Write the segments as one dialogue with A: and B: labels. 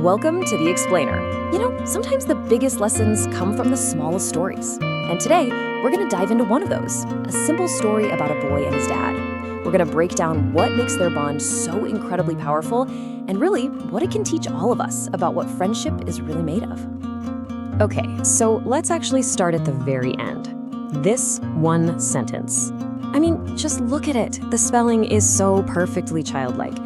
A: Welcome to The Explainer. Sometimes the biggest lessons come from the smallest stories. And today, we're going to dive into one of those, a simple story about a boy and his dad. We're going to break down what makes their bond so incredibly powerful and really what it can teach all of us about what friendship is really made of. Okay, so let's actually start at the very end. This one sentence. Just look at it. The spelling is so perfectly childlike.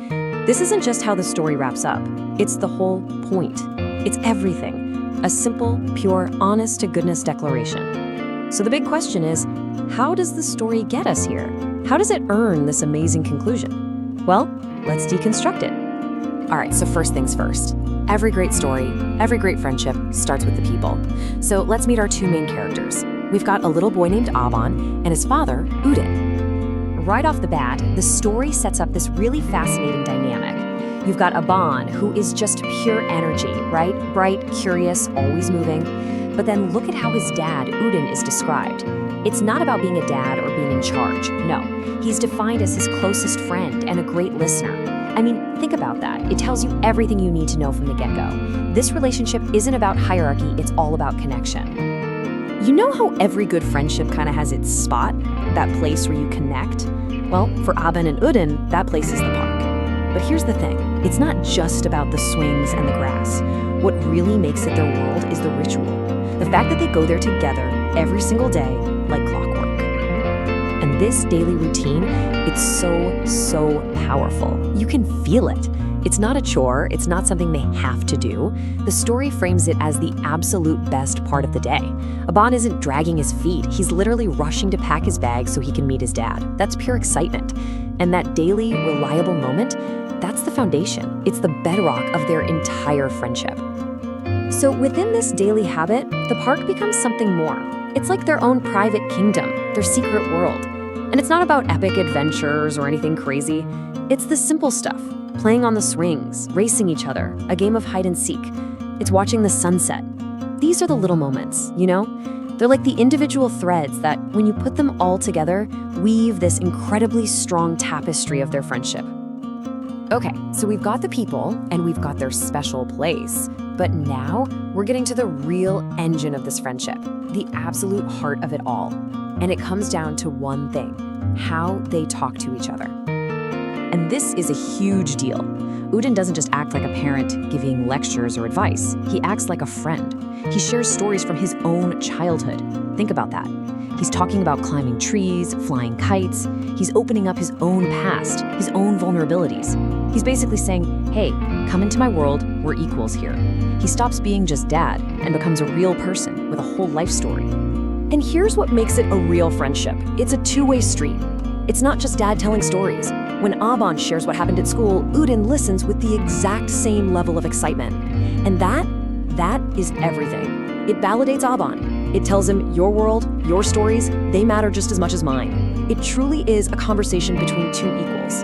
A: This isn't just how the story wraps up. It's the whole point. It's everything. A simple, pure, honest-to-goodness declaration. So the big question is, how does the story get us here? How does it earn this amazing conclusion? Well, let's deconstruct it. All right, so first things first. Every great story, every great friendship starts with the people. So let's meet our two main characters. We've got a little boy named Aban and his father, Udin. Right off the bat, the story sets up this really fascinating dynamic. You've got Aban, who is just pure energy, right? Bright, curious, always moving. But then look at how his dad, Udin, is described. It's not about being a dad or being in charge. No, he's defined as his closest friend and a great listener. Think about that. It tells you everything you need to know from the get-go. This relationship isn't about hierarchy, it's all about connection. You know how every good friendship kind of has its spot? That place where you connect? Well, for Aban and Udin, that place is the park. But here's the thing. It's not just about the swings and the grass. What really makes it their world is the ritual. The fact that they go there together every single day like clockwork. And this daily routine, it's so powerful. You can feel it. It's not a chore, it's not something they have to do. The story frames it as the absolute best part of the day. Aban isn't dragging his feet, he's literally rushing to pack his bag so he can meet his dad. That's pure excitement. And that daily, reliable moment, that's the foundation. It's the bedrock of their entire friendship. So within this daily habit, the park becomes something more. It's like their own private kingdom, their secret world. And it's not about epic adventures or anything crazy. It's the simple stuff. Playing on the swings, racing each other, a game of hide and seek. It's watching the sunset. These are the little moments, They're like the individual threads that, when you put them all together, weave this incredibly strong tapestry of their friendship. Okay, so we've got the people and we've got their special place. But now we're getting to the real engine of this friendship, the absolute heart of it all. And it comes down to one thing: how they talk to each other. And this is a huge deal. Udin doesn't just act like a parent giving lectures or advice. He acts like a friend. He shares stories from his own childhood. Think about that. He's talking about climbing trees, flying kites. He's opening up his own past, his own vulnerabilities. He's basically saying, hey, come into my world, we're equals here. He stops being just dad and becomes a real person with a whole life story. And here's what makes it a real friendship. It's a two-way street. It's not just dad telling stories. When Aban shares what happened at school, Udin listens with the exact same level of excitement. And that is everything. It validates Aban. It tells him your world, your stories, they matter just as much as mine. It truly is a conversation between two equals.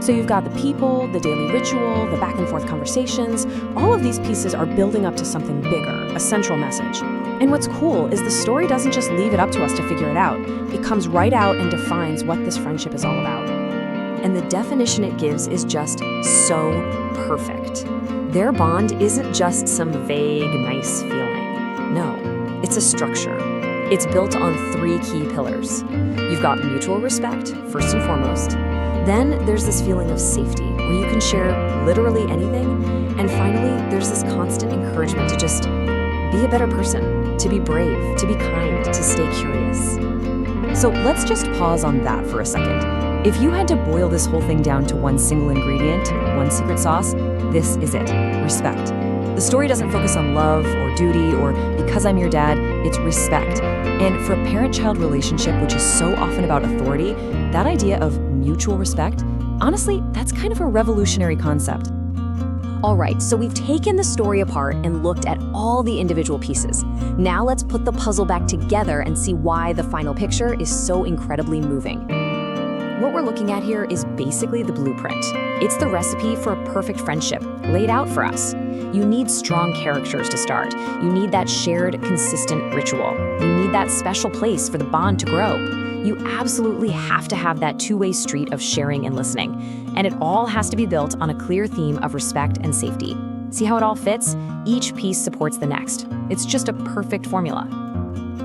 A: So you've got the people, the daily ritual, the back and forth conversations. All of these pieces are building up to something bigger, a central message. And what's cool is the story doesn't just leave it up to us to figure it out. It comes right out and defines what this friendship is all about. And the definition it gives is just so perfect. Their bond isn't just some vague, nice feeling. No, it's a structure. It's built on three key pillars. You've got mutual respect, first and foremost. Then there's this feeling of safety, where you can share literally anything. And finally, there's this constant encouragement to just be a better person, to be brave, to be kind, to stay curious. So let's just pause on that for a second. If you had to boil this whole thing down to one single ingredient, one secret sauce, this is it: respect. The story doesn't focus on love or duty or because I'm your dad, it's respect. And for a parent-child relationship, which is so often about authority, that idea of mutual respect, honestly, that's kind of a revolutionary concept. All right, so we've taken the story apart and looked at all the individual pieces. Now let's put the puzzle back together and see why the final picture is so incredibly moving. What we're looking at here is basically the blueprint. It's the recipe for a perfect friendship, laid out for us. You need strong characters to start. You need that shared, consistent ritual. You need that special place for the bond to grow. You absolutely have to have that two-way street of sharing and listening. And it all has to be built on a clear theme of respect and safety.
B: See how it all fits? Each piece supports the next. It's just a perfect formula.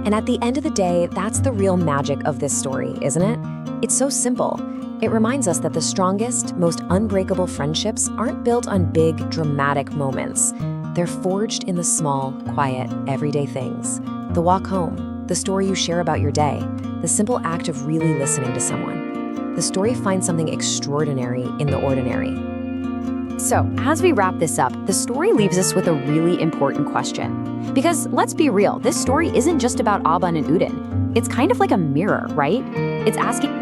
A: And at the end of the day, that's the real magic of this story, isn't it? It's so simple. It reminds us that the strongest, most unbreakable friendships aren't built on big, dramatic moments. They're forged in the small, quiet, everyday things. The walk home, the story you share about your day, the simple act of really listening to someone. The story finds something extraordinary in the ordinary.
B: So, as we wrap this up, the story leaves us with a really important question. Because let's be real, this story isn't just about Aban and Udin. It's kind of like a mirror, right? It's asking